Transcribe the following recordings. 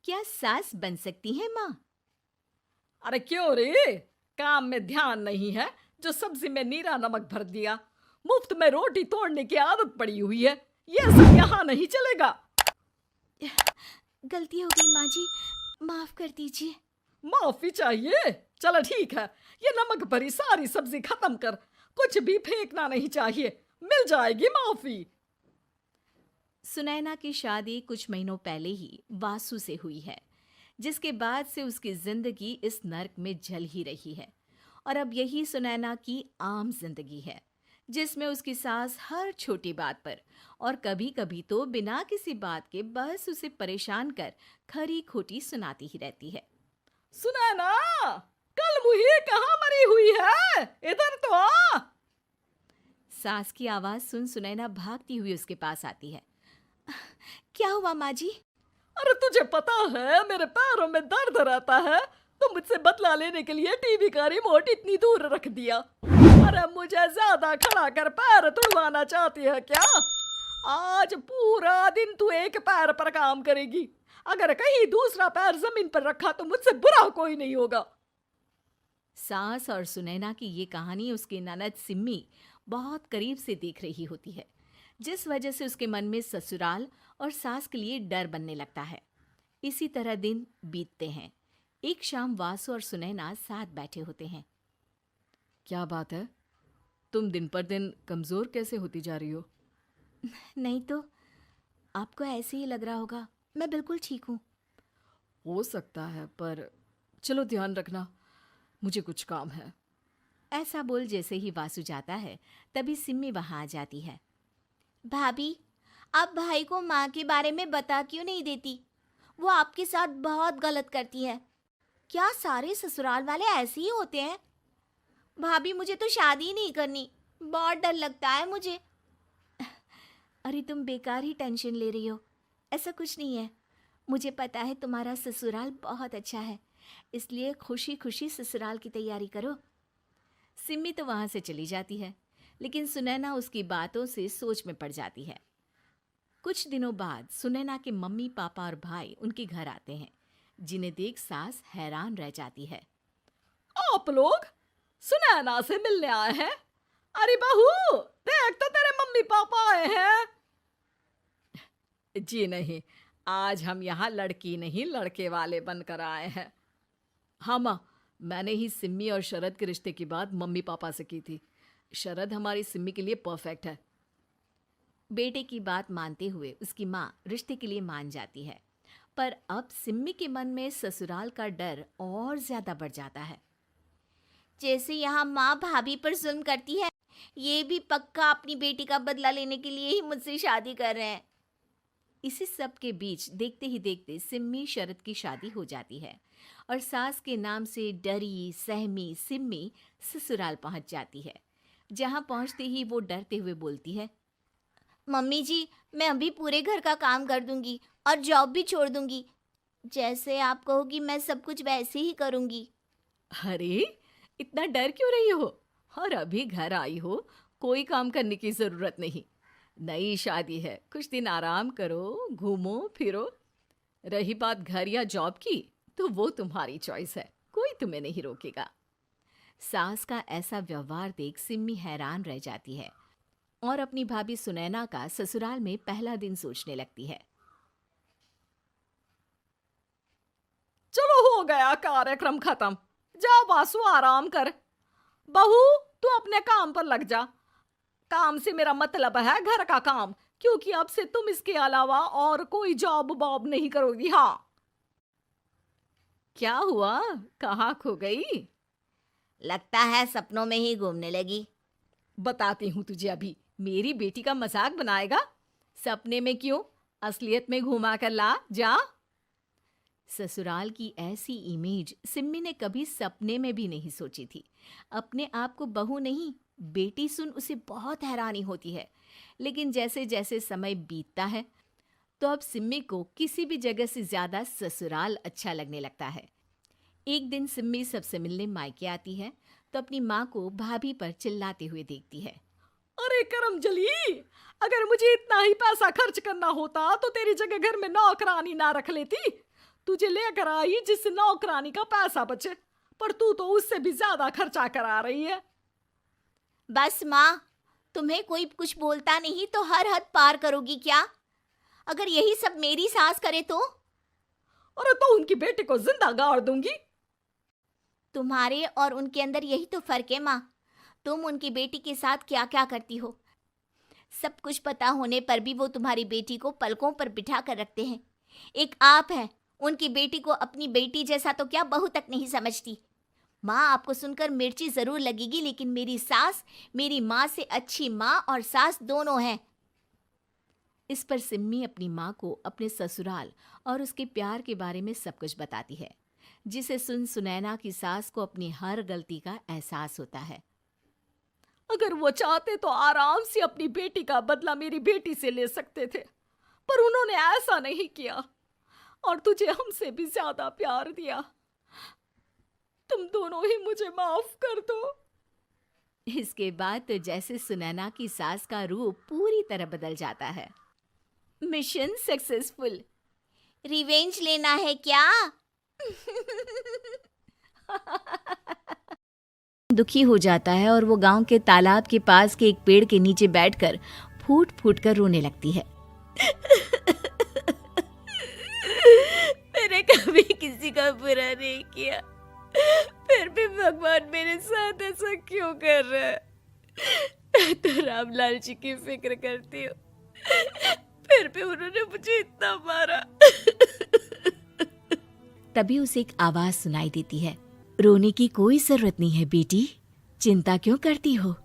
क्या सास बन सकती है माँ? अरे क्यों रे? काम में ध्यान नहीं है जो सब्जी में नीरा नमक भर दिया। मुफ्त में रोटी तोड़ने की आदत पड़ी हुई है। ये सब यहाँ नहीं चलेगा। गलती हो गई माँ जी, माफ कर दीजिए। माफी चाहिए? चलो ठीक है, ये नमक भरी सारी सब्जी खत्म कर। कुछ भी फेंकना नहीं चाहिए, मिल जाएगी माफी। सुनैना की शादी कुछ महीनों पहले ही वासु से हुई है, जिसके बाद से उसकी जिंदगी इस नर्क में जल ही रही है। और अब यही सुनैना की आम जिंदगी है, जिसमें उसकी सास हर छोटी बात पर और कभी कभी तो बिना किसी बात के बस उसे परेशान कर खरी खोटी सुनाती ही रहती है। सुनैना, कल मुही कहाँ मरी हुई है? इधर तो आ। सास की आवाज सुन सुनैना भागती हुई उसके पास आती है। क्या हुआ माँ जी? अरे तुझे पता है मेरे पैरों में दर्द रहता है, तो मुझसे बदला लेने के लिए टीवी का रिमोट इतनी दूर रख दिया। अरे मुझे ज्यादा खड़ा कर पैर तुड़वाना चाहती है क्या? आज पूरा दिन तू एक पैर पर काम करेगी। अगर कहीं दूसरा पैर जमीन पर रखा तो मुझसे बुरा कोई नहीं होगा। सास और सुनैना की ये कहानी उसकी ननद सिम्मी बहुत करीब से देख रही होती है, जिस वजह से उसके मन में ससुराल और सास के लिए डर बनने लगता है। इसी तरह दिन बीतते हैं। एक शाम वासु और सुनैना साथ बैठे होते हैं। क्या बात है? तुम दिन पर दिन कमजोर कैसे होती जा रही हो? नहीं तो, आपको ऐसे ही लग रहा होगा। मैं बिल्कुल ठीक हूँ। हो सकता है, पर चलो ध्यान रखना, मुझे कुछ काम है। ऐसा बोल जैसे ही वासु जाता है, तभी सिम्मी वहां आ जाती है। भाभी, आप भाई को माँ के बारे में बता क्यों नहीं देती? वो आपके साथ बहुत गलत करती है। क्या सारे ससुराल वाले ऐसे ही होते हैं? भाभी, मुझे तो शादी ही नहीं करनी, बहुत डर लगता है मुझे। अरे तुम बेकार ही टेंशन ले रही हो, ऐसा कुछ नहीं है। मुझे पता है तुम्हारा ससुराल बहुत अच्छा है, इसलिए खुशी खुशी ससुराल की तैयारी करो। सिम्मी तो वहां से चली जाती है, लेकिन सुनैना उसकी बातों से सोच में पड़ जाती है। कुछ दिनों बाद सुनैना के मम्मी पापा और भाई उनके घर आते हैं, जिन्हें देख सास हैरान रह जाती है। आप लोग सुनैना से मिलने आए हैं? अरे बहू, देख तो तेरे मम्मी पापा आए हैं। जी नहीं, आज हम यहाँ लड़की नहीं लड़के वाले बनकर आए हैं। हाँ माँ, मैंने ही सिम्मी और शरद के रिश्ते की बात मम्मी पापा से की थी। शरद हमारी सिम्मी के लिए परफेक्ट है। बेटे की बात मानते हुए उसकी माँ रिश्ते के लिए मान जाती है, पर अब सिम्मी के मन में ससुराल का डर और ज्यादा बढ़ जाता है। जैसे यहाँ माँ भाभी पर जुल्म करती है, ये भी पक्का अपनी बेटी का बदला लेने के लिए ही मुझसे शादी कर रहे हैं। इसी सब के बीच देखते ही देखते सिम्मी शरद की शादी हो जाती है और सास के नाम से डरी सहमी सिम्मी ससुराल पहुंच जाती है। जहां पहुंचते ही वो डरते हुए बोलती है, मम्मी जी, मैं अभी पूरे घर का काम कर दूंगी और जॉब भी छोड़ दूंगी। जैसे आप कहोगी मैं सब कुछ वैसे ही करूंगी। अरे, इतना डर क्यों रही हो? और अभी घर आई हो, कोई काम करने की जरूरत नहीं। नई शादी है, कुछ दिन आराम करो, घूमो फिरो। रही बात घर या जॉब की, तो वो तुम्हारी चॉइस है, कोई तुम्हें नहीं रोकेगा। सास का ऐसा व्यवहार देख सिम्मी हैरान रह जाती है और अपनी भाभी सुनैना का ससुराल में पहला दिन सोचने लगती है। चलो हो गया कार्यक्रम खत्म। जा वासु, आराम कर। बहू, तू अपने काम पर लग जा। काम से मेरा मतलब है घर का काम, क्योंकि अब से तुम इसके अलावा और कोई जॉब वॉब नहीं करोगी। हाँ। क्या हुआ, कहाँ खो गई? लगता है सपनों में ही घूमने लगी। बताती हूँ तुझे अभी। मेरी बेटी का मजाक बनाएगा? सपने में क्यों, असलियत में घुमा कर ला। जा। ससुराल की ऐसी इमेज सिम्मी ने कभी सपने में भी नहीं सोची थी। अपने आप को बहू नहीं, बेटी सुन उसे बहुत हैरानी होती है। लेकिन जैसे जैसे समय बीतता है, तो अब सिम्मी को किसी भी जगह से ज्यादा ससुराल अच्छा लगने लगता है। एक दिन सिम्मी सबसे मिलने मायके आती है, तो अपनी माँ को भाभी पर चिल्लाते हुए देखती है। अरे करमजली, अगर मुझे इतना ही पैसा खर्च करना होता तो तेरी जगह घर में नौकरानी ना रख लेती। तुझे लेकर आई जिससे नौकरानी का पैसा बचे, पर तू तो उससे भी ज्यादा खर्चा करा रही है। बस माँ, तुम्हें कोई कुछ बोलता नहीं तो हर हद पार करोगी क्या? अगर यही सब मेरी सास करे तो? अरे तो उनकी बेटी को जिंदा गाड़ दूंगी। तुम्हारे और उनके अंदर यही तो फर्क है माँ। तुम उनकी बेटी के साथ क्या क्या करती हो, सब कुछ पता होने पर भी वो तुम्हारी बेटी को पलकों पर बिठा कर रखते हैं। एक आप है, उनकी बेटी को अपनी बेटी जैसा तो क्या बहू तक नहीं समझती। माँ, आपको सुनकर मिर्ची जरूर लगेगी, लेकिन मेरी सास मेरी माँ से अच्छी माँ और सास दोनों हैं। इस पर सिम्मी अपनी माँ को अपने ससुराल और उसके प्यार के बारे में सब कुछ बताती है, जिसे सुन सुनैना की सास को अपनी हर गलती का एहसास होता है। अगर वो चाहते तो आराम से अपनी बेटी का बदला मेरी बेटी से ले सकते थे, पर उन्होंने ऐसा नहीं किया और तुझे हमसे भी ज्यादा प्यार दिया। तुम दोनों ही मुझे माफ कर दो। इसके बाद तो जैसे सुनैना की सास का रूप पूरी तरह बदल जाता है। Mission successful. रिवेंज लेना है क्या? दुखी हो जाता है और वो गांव के तालाब के पास के एक पेड़ के नीचे बैठकर फूट फूट कर रोने लगती है। मैंने कभी किसी का बुरा नहीं किया, फिर भी भगवान मेरे साथ ऐसा क्यों कर रहा है? मैं तो रामलाल जी की फिक्र करती हूँ, फिर भी उन्होंने मुझे इतना मारा। तभी उसे एक आवाज सुनाई देती है। रोने की कोई जरूरत नहीं है बेटी, चिंता क्यों करती हो?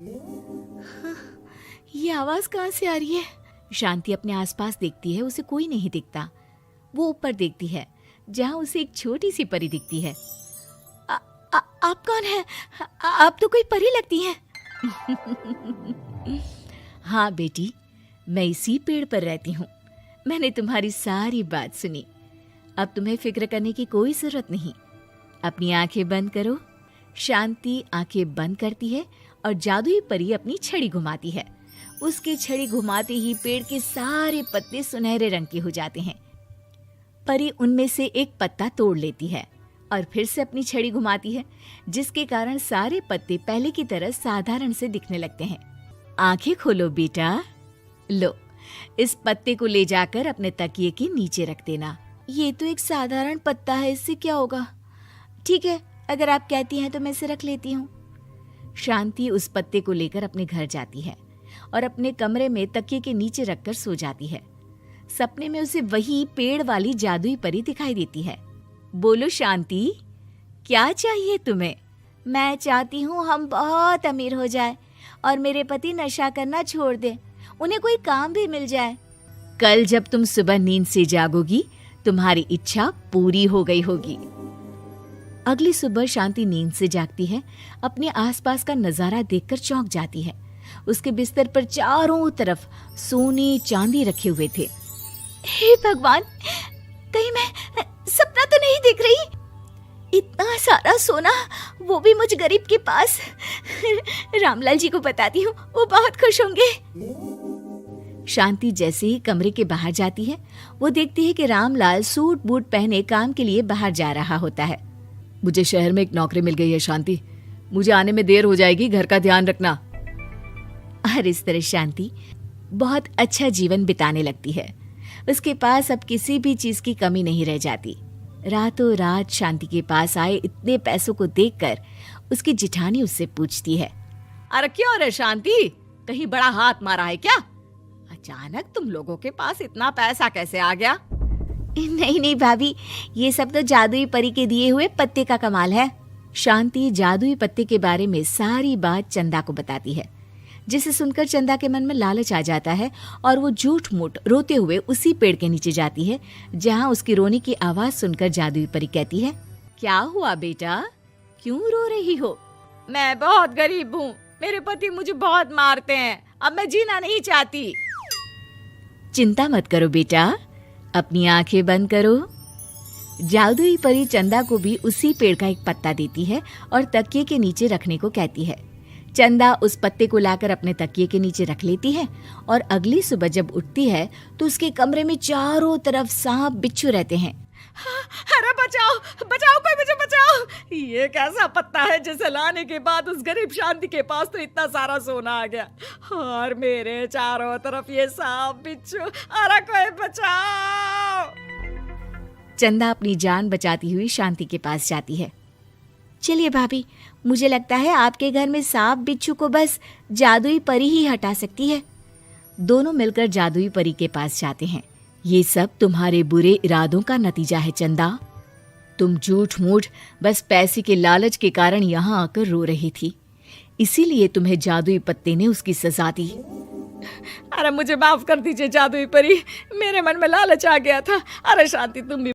ये आवाज कहाँ से आ रही है? शांति अपने आसपास देखती है, उसे कोई नहीं दिखता। वो ऊपर देखती है जहाँ उसे एक छोटी सी परी दिखती है। आप कौन है? आप तो कोई परी लगती हैं। हाँ बेटी, मैं इसी पेड़ पर रहती हूँ। मैंने तुम्हारी सारी बात सुनी, अब तुम्हें फिक्र करने की कोई जरूरत नहीं। अपनी आंखें बंद करो। शांति आंखें बंद करती है और जादुई परी अपनी छड़ी घुमाती है। उसकी छड़ी घुमाते ही पेड़ के सारे पत्ते सुनहरे रंग के हो जाते हैं। परी उनमें से एक पत्ता तोड़ लेती है और फिर से अपनी छड़ी घुमाती है, जिसके कारण सारे पत्ते पहले की तरह साधारण से दिखने लगते हैं। आंखें खोलो बेटा। लो, इस पत्ते को ले जाकर अपने तकिए के नीचे रख देना। ये तो एक साधारण पत्ता है, इससे क्या होगा? ठीक है, अगर आप कहती हैं तो मैं इसे रख लेती हूँ। शांति उस पत्ते को लेकर अपने घर जाती है और अपने कमरे में तकिए के नीचे रखकर सो जाती है। सपने में उसे वही पेड़ वाली जादुई परी दिखाई देती है। बोलो शांति, क्या चाहिए तुम्हें? मैं चाहती हूँ हम बहुत अमीर हो जाए और मेरे पति नशा करना छोड़ दें, उन्हें कोई काम भी मिल जाए। कल जब तुम सुबह नींद से जागोगी, तुम्हारी इच्छा पूरी हो गई होगी। अगली सुबह शांति नींद से जागती है। अपने आसपास का नजारा देखकर चौंक जाती है। उसके बिस्तर पर चारों तरफ सोने चांदी रखे हुए थे। हे भगवान, कहीं मैं सपना तो नहीं देख रही? इतना सारा सोना, वो भी मुझ गरीब के पास। रामलाल जी को बताती हूँ, वो बहुत खुश होंगे। शांति जैसे ही कमरे के बाहर जाती है, वो देखती है कि रामलाल सूट बूट पहने काम के लिए बाहर जा रहा होता है। मुझे शहर में एक नौकरी मिल गई है शांति, मुझे आने में देर हो जाएगी, घर का ध्यान रखना। और इस तरह शांति बहुत अच्छा जीवन बिताने लगती है। उसके पास अब किसी भी चीज की कमी नहीं रह जाती। रातों रात शांति के पास आए इतने पैसों को देखकर उसकी जिठानी उससे पूछती है, अरे क्यों रे शांति, कहीं बड़ा हाथ मारा है क्या? अचानक तुम लोगों के पास इतना पैसा कैसे आ गया? नहीं नहीं भाभी, ये सब तो जादुई परी के दिए हुए पत्ते का कमाल है। शांति जादुई पत्ते के बारे में सारी बात चंदा को बताती है, जिसे सुनकर चंदा के मन में लालच आ जाता है और वो झूठ मूठ रोते हुए उसी पेड़ के नीचे जाती है जहाँ उसकी रोने की आवाज सुनकर जादुई परी कहती है, क्या हुआ बेटा, क्यों रो रही हो? मैं बहुत गरीब हूँ, मेरे पति मुझे बहुत मारते हैं, अब मैं जीना नहीं चाहती। चिंता मत करो बेटा, अपनी आंखें बंद करो। जादुई परी चंदा को भी उसी पेड़ का एक पत्ता देती है और तकिए के नीचे रखने को कहती है। चंदा उस पत्ते को लाकर अपने तकिए के नीचे रख लेती है और अगली सुबह जब उठती है तो उसके कमरे में चारों तरफ सांप बिच्छू रहते हैं। बचाओ बचाओ, कोई मुझे बचाओ। ये कैसा पत्ता है जिसे लाने के बाद उस गरीब शांति के पास तो इतना सारा सोना आ गया, और मेरे चारों तरफ ये सांप बिच्छू। अरे कोई बचाओ। चंदा अपनी जान बचाती हुई शांति के पास जाती है। चलिए भाभी, मुझे लगता है आपके घर में सांप बिच्छू को बस जादुई परी ही हटा सकती है। दोनों मिलकर जादुई परी के पास जाते हैं। ये सब तुम्हारे बुरे इरादों का नतीजा है चंदा। तुम झूठ मूठ बस पैसे के लालच के कारण यहाँ आकर रो रही थी, इसीलिए तुम्हें जादुई पत्ते ने उसकी सजा दी। अरे मुझे माफ कर दीजिए जादुई परी, मेरे मन में लालच आ गया था। अरे शांति, तुम भी